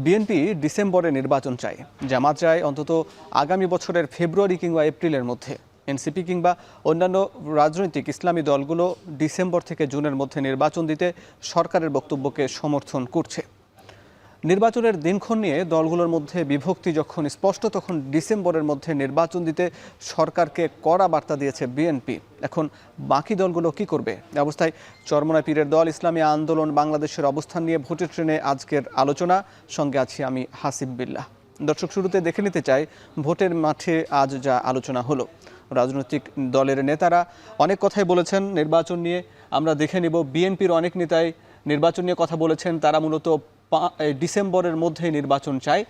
BNP ডিসেম্বরে নির্বাচন চায়, জামাত চায় অন্তত আগামী বছরের ফেব্রুয়ারি কিংবা এপ্রিলের মধ্যে। এনসিপি কিংবা অন্যান্য রাজনৈতিক ইসলামী দলগুলো ডিসেম্বর থেকে জুনের মধ্যে নির্বাচন দিতে সরকারের বক্তব্যকে সমর্থন করছে। নির্বাচনের দিনক্ষণ নিয়ে দলগুলোর মধ্যে বিভক্তি যখন স্পষ্ট, তখন ডিসেম্বরের মধ্যে নির্বাচন দিতে সরকারকে কড়া বার্তা দিয়েছে বিএনপি। এখন বাকি দলগুলো কি করবে? অবস্থায় চরমোনাই পীরের দল ইসলামী আন্দোলন বাংলাদেশের অবস্থান নিয়ে ভোটের ট্রেনে আজকের আলোচনা। সঙ্গে আছি আমি হাসিব বিল্লাহ। দর্শক, শুরুতে দেখে নিতে চাই ভোটের মাঠে আজ যা আলোচনা হলো। রাজনৈতিক দলের নেতারা অনেক কথাই বলেছেন নির্বাচন নিয়ে। আমরা দেখে নিব বিএনপির অনেক নেতাই নির্বাচন নিয়ে কথা বলেছেন। তারা মূলত ডিসেম্বরের মধ্যে নির্বাচন চাই।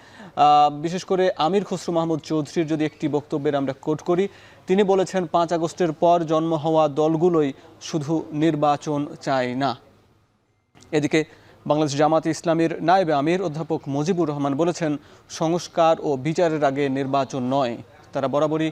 বিশেষ করে আমির খসরু মাহমুদ চৌধুরীর যদি একটি বক্তব্যের আমরা কোট করি, তিনি বলেছেন 5 আগস্টের পর জন্ম হওয়া দলগুলোই শুধু নির্বাচন চায় না। এদিকে বাংলাদেশ জামাতে ইসলামীর নায়েবে আমির অধ্যাপক মুজিবুর রহমান বলেছেন সংস্কার ও বিচারের আগে নির্বাচন নয়। তারা বরাবরই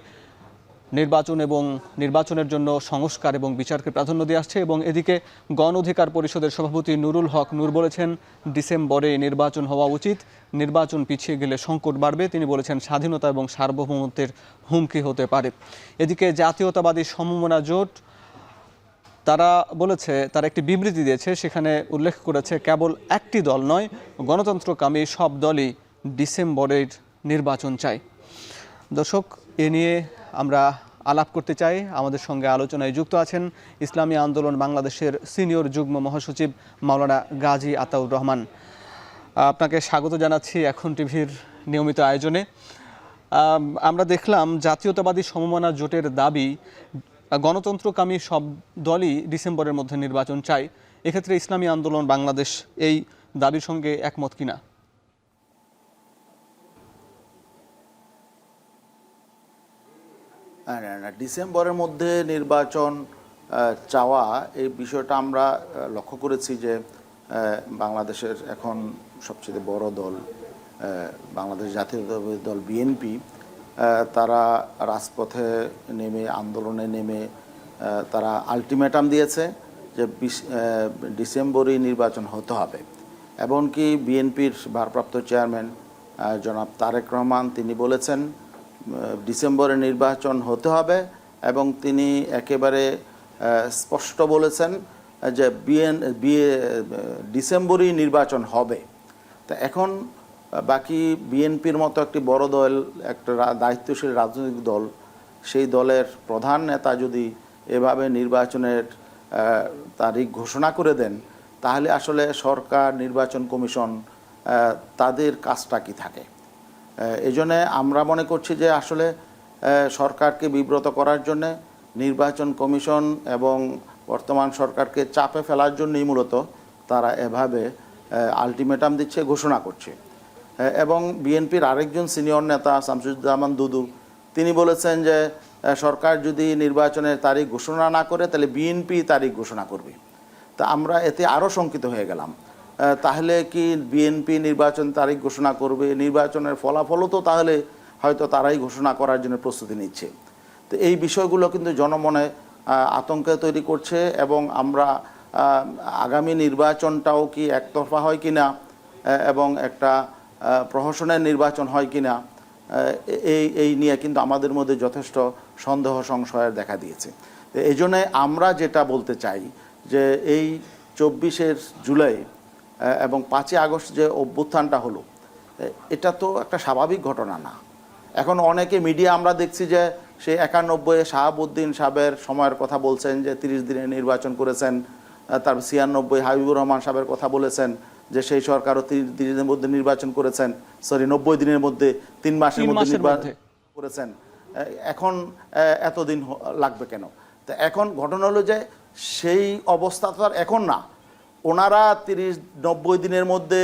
নির্বাচন এবং নির্বাচনের জন্য সংস্কার এবং বিচারকে প্রাধান্য দিয়ে আসছে। এবং এদিকে গণ অধিকার পরিষদের সভাপতি নুরুল হক নূর বলেছেন ডিসেম্বরে নির্বাচন হওয়া উচিত, নির্বাচন পিছিয়ে গেলে সংকট বাড়বে। তিনি বলেছেন স্বাধীনতা এবং সার্বভৌমত্বের হুমকি হতে পারে। এদিকে জাতীয়তাবাদী সমমনা জোট তারা বলেছে, তারা একটি বিবৃতি দিয়েছে, সেখানে উল্লেখ করেছে কেবল একটি দল নয়, গণতন্ত্রকামী সব দলই ডিসেম্বরের নির্বাচন চায়। দর্শক, এ নিয়ে আমরা আলাপ করতে চাই। আমাদের সঙ্গে আলোচনায় যুক্ত আছেন ইসলামী আন্দোলন বাংলাদেশের সিনিয়র যুগ্ম মহাসচিব মাওলানা গাজী আতাউর রহমান। আপনাকে স্বাগত জানাচ্ছি এখন টিভির নিয়মিত আয়োজনে। আমরা দেখলাম জাতীয়তাবাদী সমমনা জোটের দাবি গণতন্ত্রকামী সব দলই ডিসেম্বরের মধ্যে নির্বাচন চায়। এক্ষেত্রে ইসলামী আন্দোলন বাংলাদেশ এই দাবির সঙ্গে একমত কিনা? ডিসেম্বরের মধ্যে নির্বাচন চাওয়া এই বিষয়টা আমরা লক্ষ্য করেছি যে বাংলাদেশের এখন সবচেয়ে বড় দল বাংলাদেশ জাতীয়তাবাদী দল বিএনপি, তারা রাজপথে নেমে আন্দোলনে নেমে তারা আলটিমেটাম দিয়েছে যে ডিসেম্বরেই নির্বাচন হতে হবে। এমনকি বিএনপির ভারপ্রাপ্ত চেয়ারম্যান জনাব তারেক রহমান তিনি বলেছেন ডিসেম্বরে নির্বাচন হতে হবে, এবং তিনি একেবারে স্পষ্ট বলেছেন যে ডিসেম্বরেই নির্বাচন হবে। তা এখন বাকি বিএনপির মতো একটি বড় দল, একটা দায়িত্বশীল রাজনৈতিক দল, সেই দলের প্রধান নেতা যদি এভাবে নির্বাচনের তারিখ ঘোষণা করে দেন, তাহলে আসলে সরকার, নির্বাচন কমিশন তাদের কাজটা কি থাকে? এজন্য আমরা মনে করছি যে আসলে সরকারকে বিব্রত করার জন্যে নির্বাচন কমিশন এবং বর্তমান সরকারকে চাপে ফেলার জন্যই মূলত তারা এভাবে আলটিমেটাম দিচ্ছে, ঘোষণা করছে। এবং বিএনপির আরেকজন সিনিয়র নেতা শামসুজ্জামান দুদু তিনি বলেছেন যে সরকার যদি নির্বাচনের তারিখ ঘোষণা না করে তাহলে বিএনপি তারিখ ঘোষণা করবে। তা আমরা এতে আরও শঙ্কিত হয়ে গেলাম। তাহলে কি বিএনপি নির্বাচন তারিখ ঘোষণা করবে? নির্বাচনের ফলাফলও তো তাহলে হয়তো তারাই ঘোষণা করার জন্য প্রস্তুতি নিচ্ছে। তো এই বিষয়গুলো কিন্তু জনমনে আতঙ্ক তৈরি করছে, এবং আমরা আগামী নির্বাচনটাও কি একতরফা হয় কিনা এবং একটা প্রহসনের নির্বাচন হয় কিনা, এই নিয়ে কিন্তু আমাদের মধ্যে যথেষ্ট সন্দেহ সংশয়ের দেখা দিয়েছে। তো এই জন্যে আমরা যেটা বলতে চাই যে এই 24 জুলাই এবং 5 আগস্ট যে অভ্যুত্থানটা হলো, এটা তো একটা স্বাভাবিক ঘটনা না। এখন অনেকে মিডিয়া আমরা দেখছি যে সেই 91 শাহাবুদ্দিন সাহেবের সময়ের কথা বলছেন যে 30 দিনে নির্বাচন করেছেন, তারপর 96 হাবিবুর রহমান সাহেবের কথা বলেছেন যে সেই সরকারও 30 দিনের মধ্যে নির্বাচন করেছেন, 90 দিনের মধ্যে, 3 মাসের মধ্যে নির্বাচন করেছেন। এখন এতদিন লাগবে কেন? তো এখন ঘটনা হলো যে সেই অবস্থা তো আর এখন না। ওনারা 30-90 দিনের মধ্যে,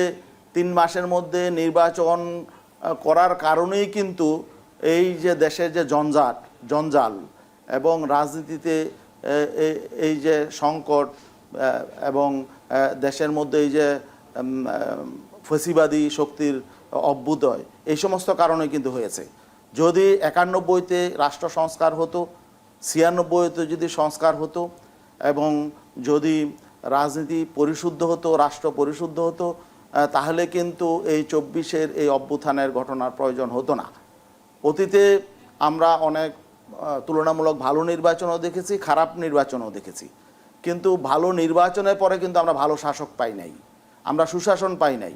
3 মাসের মধ্যে নির্বাচন করার কারণেই কিন্তু এই যে দেশের যে জঞ্জাল এবং রাজনীতিতে এই যে সংকট এবং দেশের মধ্যে এই যে ফ্যাসিবাদী শক্তির অভ্যুদয়, এই সমস্ত কারণে কিন্তু হয়েছে। যদি 91-তে রাষ্ট্র সংস্কার হতো, 96-তে যদি সংস্কার হতো, এবং যদি রাজনীতি পরিশুদ্ধ হতো, রাষ্ট্র পরিশুদ্ধ হতো, তাহলে কিন্তু এই 24-এর এই অভ্যুত্থানের ঘটনার প্রয়োজন হতো না। অতীতে আমরা অনেক তুলনামূলক ভালো নির্বাচনও দেখেছি, খারাপ নির্বাচনও দেখেছি, কিন্তু ভালো নির্বাচনের পরে কিন্তু আমরা ভালো শাসক পাই নাই, আমরা সুশাসন পাই নাই।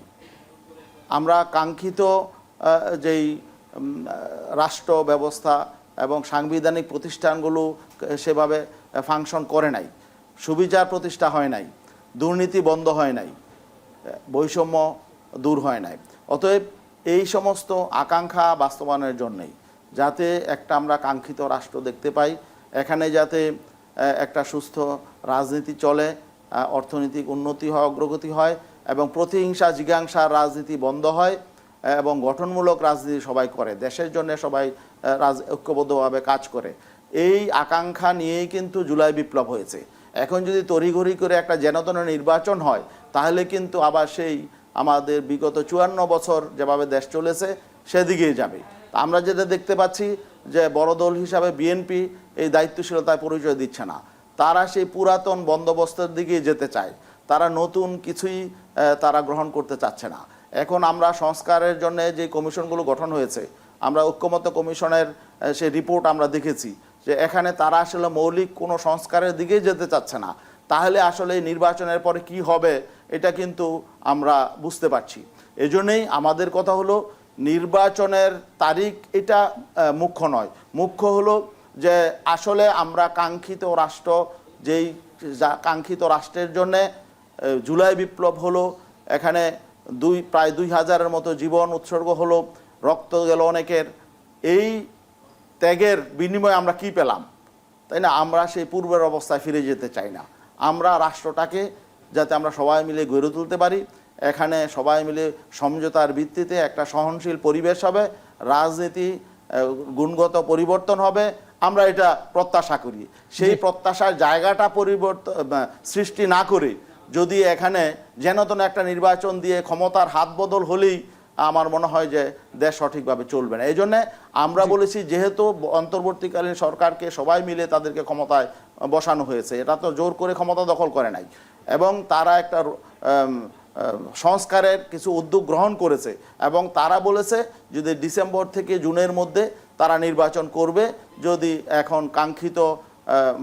আমরা কাঙ্ক্ষিত যেই রাষ্ট্র ব্যবস্থা এবং সাংবিধানিক প্রতিষ্ঠানগুলো সেভাবে ফাংশন করে নাই, সুবিচার প্রতিষ্ঠা হয় নাই, দুর্নীতি বন্ধ হয় নাই, বৈষম্য দূর হয় নাই। অতএব এই সমস্ত আকাঙ্ক্ষা বাস্তবায়নের জন্যই, যাতে একটা আমরা কাঙ্ক্ষিত রাষ্ট্র দেখতে পাই, এখানে যাতে একটা সুস্থ রাজনীতি চলে, অর্থনৈতিক উন্নতি হয়, অগ্রগতি হয় এবং প্রতিহিংসা জিজ্ঞাসার রাজনীতি বন্ধ হয় এবং গঠনমূলক রাজনীতি সবাই করে, দেশের জন্য সবাই ঐক্যবদ্ধভাবে কাজ করে, এই আকাঙ্ক্ষা নিয়েই কিন্তু জুলাই বিপ্লব হয়েছে। এখন যদি তড়িঘড়ি করে একটা যেনতেন নির্বাচন হয়, তাহলে কিন্তু আবার সেই আমাদের বিগত 54 বছর যেভাবে দেশ চলেছে সেদিকেই যাবে। আমরা যেটা দেখতে পাচ্ছি যে বড় দল হিসাবে বিএনপি এই দায়িত্বশীলতায় পরিচয় দিচ্ছে না, তারা সেই পুরাতন বন্দোবস্তের দিকে যেতে চায়, তারা নতুন কিছুই তারা গ্রহণ করতে চাচ্ছে না। এখন আমরা সংস্কারের জন্য যে কমিশনগুলো গঠন হয়েছে, আমরা ঐক্যমত্য কমিশনের সেই রিপোর্ট আমরা দেখেছি যে এখানে তারা আসলে মৌলিক কোনো সংস্কারের দিকেই যেতে চাচ্ছে না। তাহলে আসলে নির্বাচনের পরে কি হবে এটা কিন্তু আমরা বুঝতে পারছি। এজন্যই আমাদের কথা হলো নির্বাচনের তারিখ এটা মুখ্য নয়, মুখ্য হলো যে আসলে আমরা কাঙ্ক্ষিত রাষ্ট্র, যেই কাঙ্ক্ষিত রাষ্ট্রের জন্যে জুলাই বিপ্লব হলো, এখানে প্রায় 2000-এর মতো জীবন উৎসর্গ হলো, রক্ত গেল অনেকের, এই ত্যাগের বিনিময়ে আমরা কি পেলাম, তাই না? আমরা সেই পূর্বের অবস্থায় ফিরে যেতে চাই না। আমরা রাষ্ট্রটাকে যাতে আমরা সবাই মিলে গড়ে তুলতে পারি, এখানে সবাই মিলে সমঝোতার ভিত্তিতে একটা সহনশীল পরিবেশ হবে, রাজনীতি গুণগত পরিবর্তন হবে, আমরা এটা প্রত্যাশা করি। সেই প্রত্যাশার জায়গাটা সৃষ্টি না করে যদি এখানে যেনতেন একটা নির্বাচন দিয়ে ক্ষমতার হাত বদল হলেই আমার মনে হয় যে দেশ সঠিকভাবে চলবে না। এই জন্যে আমরা বলেছি, যেহেতু অন্তর্বর্তীকালীন সরকারকে সবাই মিলে তাদেরকে ক্ষমতায় বসানো হয়েছে, এটা তো জোর করে ক্ষমতা দখল করে নাই, এবং তারা একটা সংস্কারের কিছু উদ্যোগ গ্রহণ করেছে এবং তারা বলেছে যদি ডিসেম্বর থেকে জুনের মধ্যে তারা নির্বাচন করবে, যদি এখন কাঙ্ক্ষিত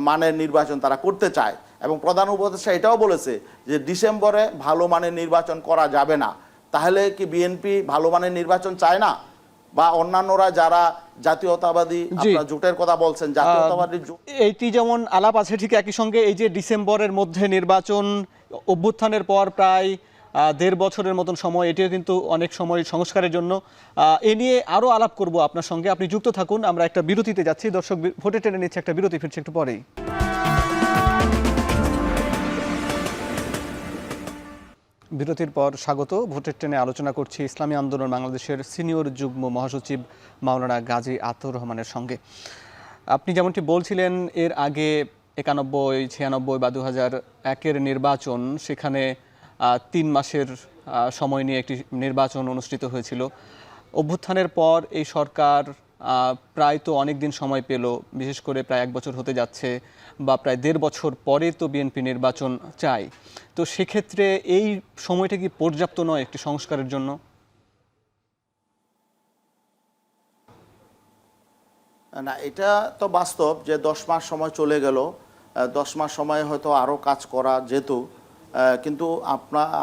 মানের নির্বাচন তারা করতে চায়। এবং প্রধান উপদেষ্টা এটাও বলেছে যে ডিসেম্বরে ভালো মানের নির্বাচন করা যাবে না। তাহলে কি বিএনপি ভালো মানের নির্বাচন চায় না? বা অন্যান্যরা যারা জাতীয়তাবাদী, আপনারা জোটের কথা বলছেন, জাতীয়তাবাদী এইটি যেমন আলাপ আছে, ঠিক একই সঙ্গে এই যে ডিসেম্বরের মধ্যে নির্বাচন, অভ্যুত্থানের পর প্রায় 1.5 বছরের মতন সময়, এটিও কিন্তু অনেক সময় সংস্কারের জন্য। এ নিয়ে আরও আলাপ করব আপনার সঙ্গে, আপনি যুক্ত থাকুন। আমরা একটা বিরতিতে যাচ্ছি, দর্শক ভোটে টেনে নিচ্ছে একটা বিরতি, ফিরছে একটু পরেই। বিরতির পর স্বাগত। ভোটের ট্রেনে আলোচনা করছি ইসলামী আন্দোলন বাংলাদেশের সিনিয়র যুগ্ম মহাসচিব মাওলানা গাজী আতাউর রহমানের সঙ্গে। আপনি যেমনটি বলছিলেন, এর আগে 91, 96 বা 2001-এর নির্বাচন, সেখানে 3 মাসের সময় নিয়ে একটি নির্বাচন অনুষ্ঠিত হয়েছিল। অভ্যুত্থানের পর এই সরকার প্রায় তো অনেক দিন সময় পেল, বিশেষ করে প্রায় 1 বছর হতে যাচ্ছে, বা প্রায় 1.5 বছর পরে তো বিএনপি নির্বাচন চায়। তো সেক্ষেত্রে এই সময়টা কি পর্যাপ্ত নয় একটি সংস্কারের জন্য? না, এটা তো বাস্তব যে 10 মাস সময় চলে গেল, 10 মাস সময় হয়তো আরও কাজ করা যেত, কিন্তু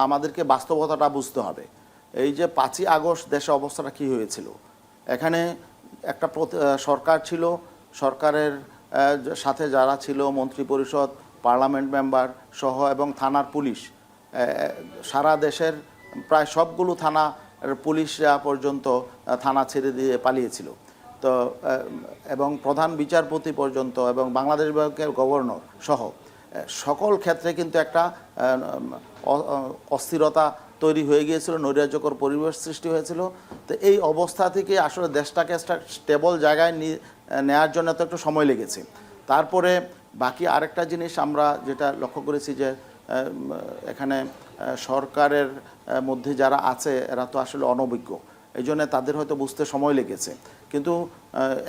আমাদেরকে বাস্তবতাটা বুঝতে হবে। এই যে 5ই আগস্ট দেশে অবস্থাটা কী হয়েছিল, এখানে একটা সরকার ছিল, সরকারের সাথে যারা ছিল মন্ত্রী পরিষদ, পার্লামেন্ট মেম্বার সহ এবং থানার পুলিশ, সারা দেশের প্রায় সবগুলো থানার পুলিশরা পর্যন্ত থানা ছেড়ে দিয়ে পালিয়েছিল। তো এবং প্রধান বিচারপতি পর্যন্ত এবং বাংলাদেশ ব্যাংকের গভর্নর সহ সকল ক্ষেত্রে কিন্তু একটা অস্থিরতা তৈরি হয়ে গিয়েছিল, নৈরাজ্যকর পরিবেশ সৃষ্টি হয়েছিল। তো এই অবস্থা থেকে আসলে দেশটাকে একটা স্টেবল জায়গায় নেওয়ার জন্য তো একটু সময় লেগেছে। তারপরে বাকি আরেকটা জিনিস আমরা যেটা লক্ষ্য করেছি যে এখানে সরকারের মধ্যে যারা আছে এরা তো আসলে অনভিজ্ঞ, এই জন্য তাদের হয়তো বুঝতে সময় লেগেছে। কিন্তু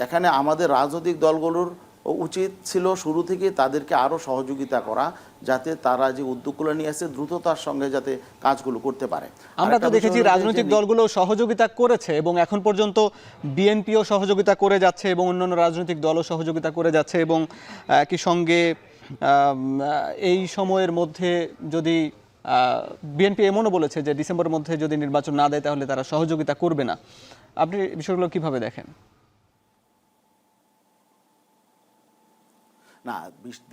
এখানে আমাদের রাজনৈতিক দলগুলোর উচিত ছিল শুরু থেকে তাদেরকে আরও সহযোগিতা করা, যাতে তারা যে উদ্যোগগুলো নিয়ে আসে দ্রুততার সঙ্গে যাতে কাজগুলো করতে পারে। আমরা তো দেখেছি রাজনৈতিক দলগুলো সহযোগিতা করেছে এবং এখন পর্যন্ত বিএনপিও সহযোগিতা করে যাচ্ছে এবং অন্যান্য রাজনৈতিক দলও সহযোগিতা করে যাচ্ছে এবং একই সঙ্গে এই সময়ের মধ্যে যদি বিএনপি এমনও বলেছে যে ডিসেম্বরের মধ্যে যদি নির্বাচন না দেয় তাহলে তারা সহযোগিতা করবে না। আপনি বিষয়গুলো কিভাবে দেখেন? না,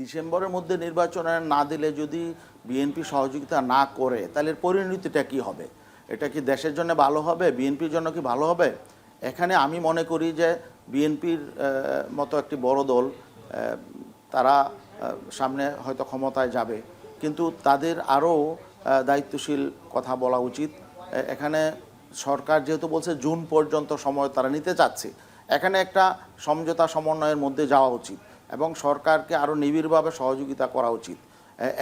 ডিসেম্বরের মধ্যে নির্বাচন না দিলে যদি বিএনপি সহযোগিতা না করে তাহলে পরিণতিটা কি হবে? এটা কি দেশের জন্য ভালো হবে? বিএনপির জন্য কি ভালো হবে? এখানে আমি মনে করি যে বিএনপির মতো একটি বড় দল, তারা সামনে হয়তো ক্ষমতায় যাবে, কিন্তু তাদের আরও দায়িত্বশীল কথা বলা উচিত। এখানে সরকার যেহেতু বলছে জুন পর্যন্ত সময় তারা নিতে চাচ্ছে, এখানে একটা সমঝোতা সমন্বয়ের মধ্যে যাওয়া উচিত এবং সরকারকে আরও নিবিড়ভাবে সহযোগিতা করা উচিত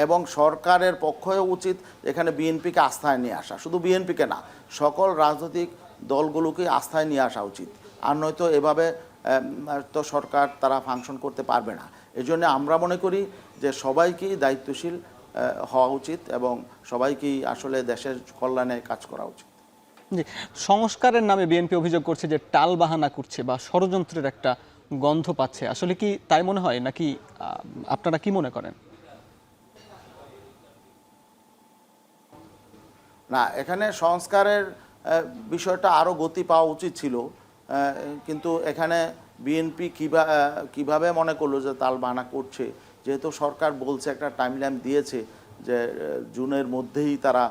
এবং সরকারের পক্ষেও উচিত এখানে বিএনপিকে আস্থায় নিয়ে আসা, শুধু বিএনপিকে না, সকল রাজনৈতিক দলগুলোকে আস্থায় নিয়ে আসা উচিত। আর নয়তো এভাবে তো সরকার তারা ফাংশন করতে পারবে না। এই জন্য আমরা মনে করি যে সবাইকেই দায়িত্বশীল হওয়া উচিত এবং সবাইকেই আসলে দেশের কল্যাণে কাজ করা উচিত। জি, সংস্কারের নামে বিএনপি অভিযোগ করছে যে টালবাহানা করছে বা ষড়যন্ত্রের একটা গন্ধ পাচ্ছে, আসলে কি তাই মনে হয় নাকি আপনারা কি মনে করেন? না, এখানে সংস্কারের বিষয়টা আরও গতি পাওয়া উচিত ছিল, কিন্তু এখানে বিএনপি কিভাবে মনে করলো যে টালবাহানা করছে, যেহেতু সরকার বলছে একটা টাইমলাইন দিয়েছে যে জুনের মধ্যেই তারা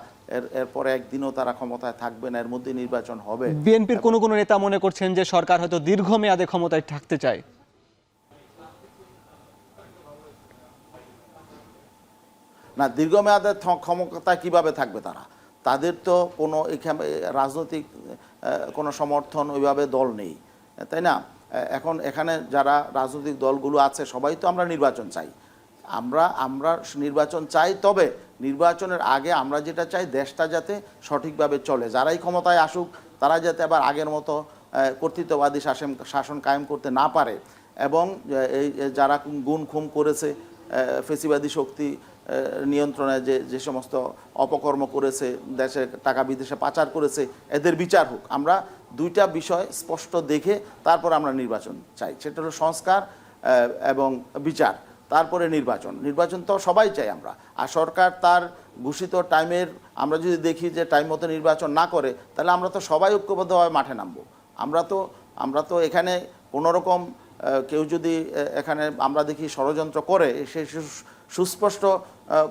এরপরে একদিনও তারা ক্ষমতায় থাকবে না, এর মধ্যে নির্বাচন হবে। বিএনপির কোনো কোনো নেতা মনে করছেন যে সরকার হয়তো দীর্ঘমেয়াদে ক্ষমতায় থাকতে চায়। না, দীর্ঘমেয়াদে ক্ষমতায় কিভাবে থাকবে তারা? তাদের তো কোনো এখানে রাজনৈতিক কোনো সমর্থন ওইভাবে দল নেই, তাই না? এখন এখানে যারা রাজনৈতিক দলগুলো আছে সবাই তো আমরা নির্বাচন চাই, আমরা নির্বাচন চাই, তবে নির্বাচনের আগে আমরা যেটা চাই দেশটা যাতে সঠিকভাবে চলে, যারাই ক্ষমতায় আসুক তারা যাতে আবার আগের মতো কর্তৃত্ববাদী শাসন কায়েম করতে না পারে এবং এই যারা গুম খুম করেছে, ফেসিবাদী শক্তি নিয়ন্ত্রণে যে সমস্ত অপকর্ম করেছে, দেশে টাকা বিদেশে পাচার করেছে, এদের বিচার হোক। আমরা দুইটা বিষয় স্পষ্ট দেখে তারপর আমরা নির্বাচন চাই, সেটা হলো সংস্কার এবং বিচার, তারপরে নির্বাচন তো সবাই চাই আমরা। আর সরকার তার ঘোষিত টাইমের আমরা যদি দেখি যে টাইম মতো নির্বাচন না করে, তাহলে আমরা তো সবাই ঐক্যবদ্ধভাবে মাঠে নামবো। আমরা তো এখানে কোনোরকম কেউ যদি এখানে আমরা দেখি ষড়যন্ত্র করে, সেই সুস্পষ্ট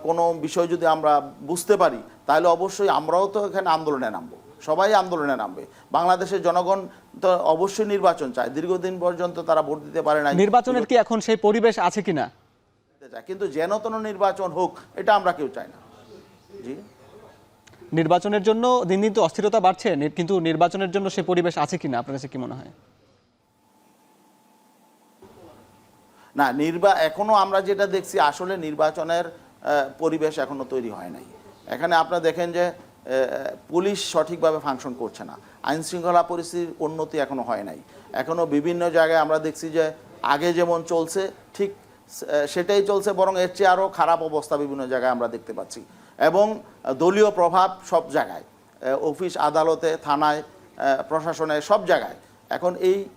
কোনো বিষয় যদি আমরা বুঝতে পারি, তাহলে অবশ্যই আমরাও তো এখানে আন্দোলনে নামবো, সবাই আন্দোলনে নামবে। বাংলাদেশের জনগণ তো অবশ্যই নির্বাচন চায়, দীর্ঘদিন পর্যন্ত তারা ভোট দিতে পারে না। নির্বাচনের কি এখন সেই পরিবেশ আছে কিনা? কিন্তু যেন তেন নির্বাচন হোক, এটা আমরা কেউ চাই না। জি, নির্বাচনের জন্য দিন দিন তো অস্থিরতা বাড়ছে, কিন্তু নির্বাচনের জন্য সেই পরিবেশ আছে কিনা আপনার কাছে কি মনে হয়? না, এখনো আমরা যেটা দেখছি আসলে নির্বাচনের পরিবেশ এখনো তৈরি হয় নাই। এখানে আপনারা দেখেন যে পুলিশ সঠিকভাবে ফাংশন করছে না, আইন শৃঙ্খলা পরিস্থিতির উন্নতি এখনো হয় নাই। এখনো বিভিন্ন জায়গায় আমরা দেখছি যে আগে যেমন চলছে ঠিক সেটাই চলছে, বরং এর চেয়ে আরও খারাপ অবস্থা বিভিন্ন জায়গায় আমরা দেখতে পাচ্ছি এবং দলীয় প্রভাব সব জায়গায়, অফিস আদালতে, থানায়, প্রশাসনে, সব জায়গায় এখন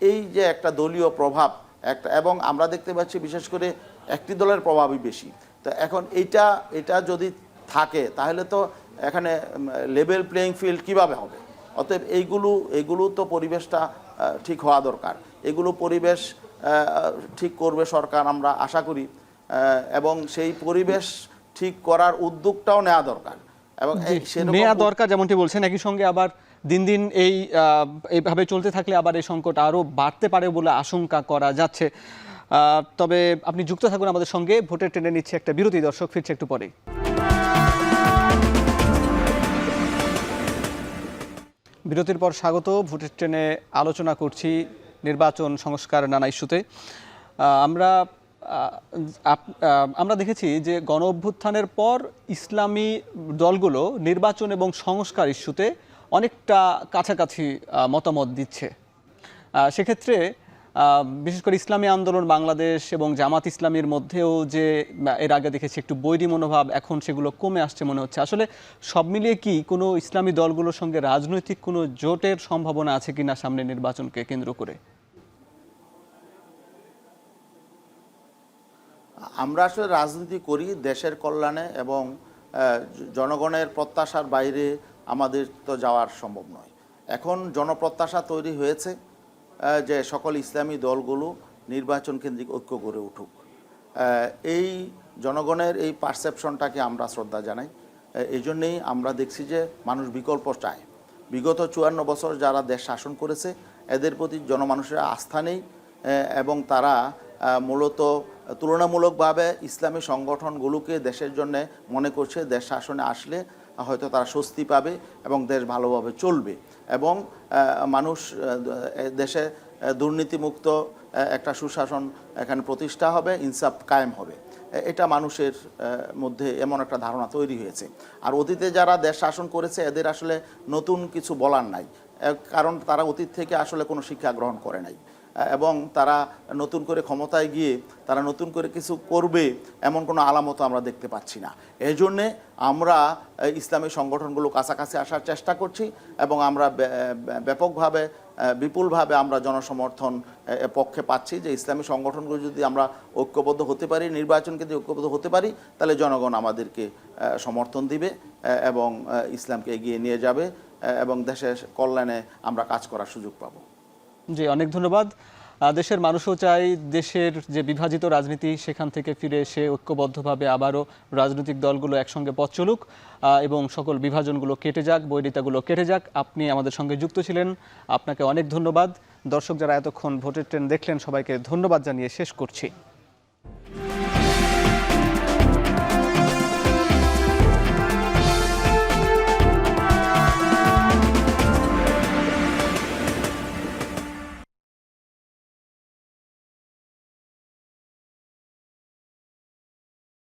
এই যে একটা দলীয় প্রভাব একটা, এবং আমরা দেখতে পাচ্ছি বিশেষ করে একটি দলের প্রভাবই বেশি। তো এখন এটা যদি থাকে তাহলে তো এখানে লেভেল প্লেয়িং ফিল্ড কিভাবে হবে? অতএব এইগুলো তো পরিবেশটা ঠিক হওয়া দরকার। এগুলো পরিবেশ ঠিক করবে সরকার, আমরা আশা করি, এবং সেই পরিবেশ ঠিক করার উদ্যোগটাও নেওয়া দরকার এবং নেওয়া দরকার যেমনটি বলছেন। একই সঙ্গে আবার দিন দিন এইভাবে চলতে থাকলে আবার এই সংকট আরও বাড়তে পারে বলে আশঙ্কা করা যাচ্ছে। তবে আপনি যুক্ত থাকুন আমাদের সঙ্গে। ভোটের ট্রেনে নিচ্ছে একটা বিরতি, দর্শক ফিরছে একটু পরেই। বিরতির পর স্বাগত। ভোটের ট্রেনে আলোচনা করছি নির্বাচন সংস্কার নানা ইস্যুতে। আমরা দেখেছি যে গণ অভ্যুত্থানের পর ইসলামী দলগুলো নির্বাচন এবং সংস্কার ইস্যুতে অনেকটা কাছাকাছি মতামত দিচ্ছে। সেক্ষেত্রে বিশেষ করে ইসলামী আন্দোলন বাংলাদেশ এবং জামাত ইসলামীর মধ্যেও যে এর আগে দেখেছি একটু বৈরী মনোভাব, এখন সেগুলো কমে আসছে মনে হচ্ছে। আসলে সব মিলিয়ে কি কোনো ইসলামী দলগুলোর সঙ্গে রাজনৈতিক কোনো জোটের সম্ভাবনা আছে কিনা সামনে নির্বাচনকে কেন্দ্র করে? আমরা আসলে রাজনীতি করি দেশের কল্যাণে এবং জনগণের প্রত্যাশার বাইরে আমাদের তো যাওয়ার সম্ভব নয়। এখন জনপ্রত্যাশা তৈরি হয়েছে যে সকল ইসলামী দলগুলো নির্বাচন কেন্দ্রিক ঐক্য গড়ে উঠুক। এই জনগণের এই পারসেপশনটাকে আমরা শ্রদ্ধা জানাই। এই জন্যেই আমরা দেখছি যে মানুষ বিকল্প চায়। বিগত 54 বছর যারা দেশ শাসন করেছে এদের প্রতি জনমানুষের আস্থা নেই এবং তারা মূলত তুলনামূলকভাবে ইসলামী সংগঠনগুলোকে দেশের জন্য মনে করছে দেশ শাসনে আসলে হয়তো তারা স্বস্তি পাবে এবং দেশ ভালোভাবে চলবে এবং মানুষ দেশে দুর্নীতিমুক্ত একটা সুশাসন এখানে প্রতিষ্ঠা হবে, ইনসাফ কায়েম হবে। এটা মানুষের মধ্যে এমন একটা ধারণা তৈরি হয়েছে। আর অতীতে যারা দেশ শাসন করেছে এদের আসলে নতুন কিছু বলার নাই, কারণ তারা অতীত থেকে আসলে কোনো শিক্ষা গ্রহণ করে নাই এবং তারা নতুন করে ক্ষমতায় গিয়ে তারা নতুন করে কিছু করবে এমন কোনো আলামত আমরা দেখতে পাচ্ছি না। এই জন্যে আমরা ইসলামী সংগঠনগুলো কাছাকাছি আসার চেষ্টা করছি এবং আমরা ব্যাপকভাবে বিপুলভাবে আমরা জনসমর্থন পক্ষে পাচ্ছি যে ইসলামী সংগঠনগুলো যদি আমরা ঐক্যবদ্ধ হতে পারি, নির্বাচনকে যদি ঐক্যবদ্ধ হতে পারি, তাহলে জনগণ আমাদেরকে সমর্থন দিবে এবং ইসলামকে এগিয়ে নিয়ে যাবে এবং দেশের কল্যাণে আমরা কাজ করার সুযোগ পাবো। জি, অনেক ধন্যবাদ। দেশের মানুষও চাই দেশের যে বিভাজিত রাজনীতি সেখান থেকে ফিরে এসে ঐক্যবদ্ধভাবে আবারও রাজনৈতিক দলগুলো একসঙ্গে পথ চলুক এবং সকল বিভাজনগুলো কেটে যাক, বৈরিতাগুলো কেটে যাক। আপনি আমাদের সঙ্গে যুক্ত ছিলেন, আপনাকে অনেক ধন্যবাদ। দর্শক যারা এতক্ষণ ভোটের ট্রেন দেখলেন সবাইকে ধন্যবাদ জানিয়ে শেষ করছি।